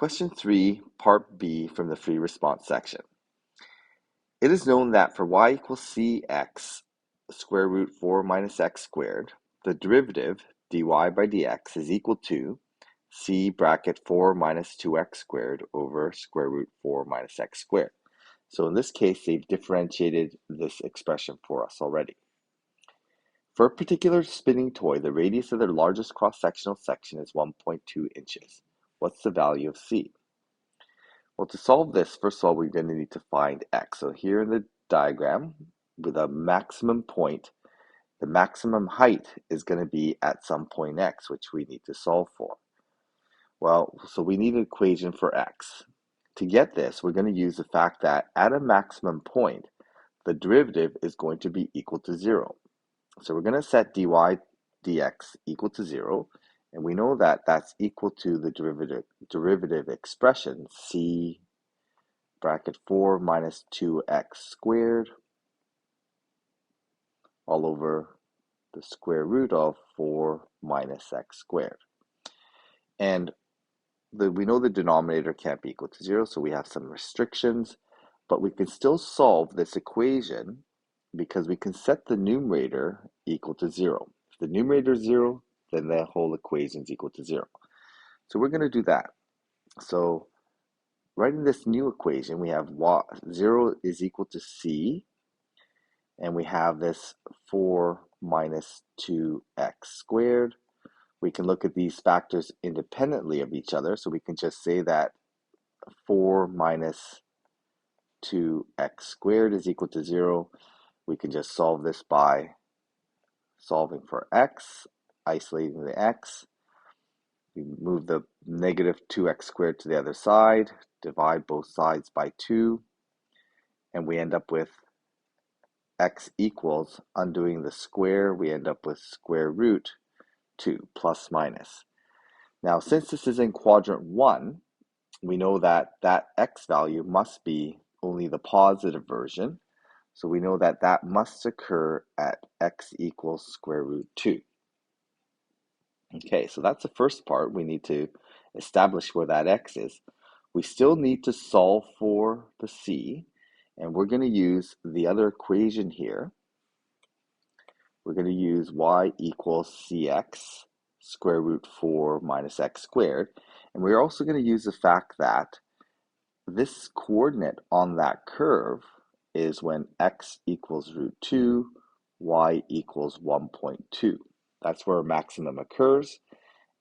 Question 3, Part B from the free response section. It is known that for y equals cx square root 4 minus x squared, the derivative dy by dx is equal to c bracket 4 minus 2x squared over square root 4 minus x squared. So in this case, they've differentiated this expression for us already. For a particular spinning toy, the radius of their largest cross-sectional section is 1.2 inches. What's the value of c? Well, to solve this, first of all, we're going to need to find x. So here in the diagram, with a maximum point, the maximum height is going to be at some point x, which we need to solve for. Well, so we need an equation for x. To get this, we're going to use the fact that at a maximum point, the derivative is going to be equal to 0. So we're going to set dy dx equal to 0. And we know that that's equal to the derivative expression, c bracket 4 minus 2x squared all over the square root of 4 minus x squared. And we know the denominator can't be equal to 0, so we have some restrictions, but we can still solve this equation because we can set the numerator equal to 0. If the numerator is 0, then the whole equation is equal to 0. So we're going to do that. So writing this new equation, we have 0 is equal to c, and we have this 4 minus 2x squared. We can look at these factors independently of each other, so we can just say that 4 minus 2x squared is equal to 0. We can just solve this by solving for x, isolating the x. We move the negative 2x squared to the other side, divide both sides by 2, and we end up with x equals, undoing the square, we end up with square root 2 plus minus. Now, since this is in quadrant 1, we know that that x value must be only the positive version. So we know that that must occur at x equals square root 2. Okay, so that's the first part. We need to establish where that x is. We still need to solve for the c, and we're going to use the other equation here. We're going to use y equals cx square root 4 minus x squared. And we're also going to use the fact that this coordinate on that curve is when x equals root 2, y equals 1.2. That's where maximum occurs.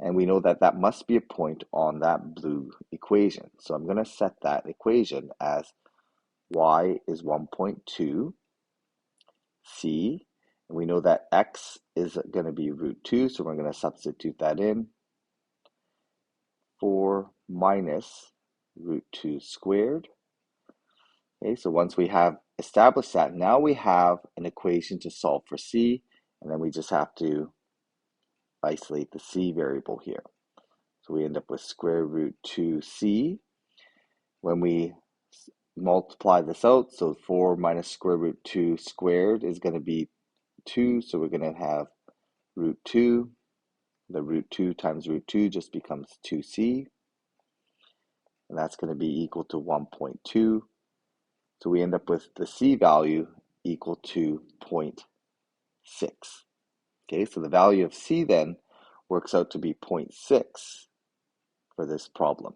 And we know that that must be a point on that blue equation. So I'm going to set that equation as y is 1.2, c, and we know that x is going to be root 2, so we're going to substitute that in. 4 minus root 2 squared. Okay, so once we have established that, now we have an equation to solve for c, and then we just have to isolate the c variable here. So we end up with square root 2c. When we multiply this out, so 4 minus square root 2 squared is going to be 2, so we're going to have root 2. The root 2 times root 2 just becomes 2c, and that's going to be equal to 1.2. So we end up with the c value equal to 0.6. Okay, so the value of c then works out to be 0.6 for this problem.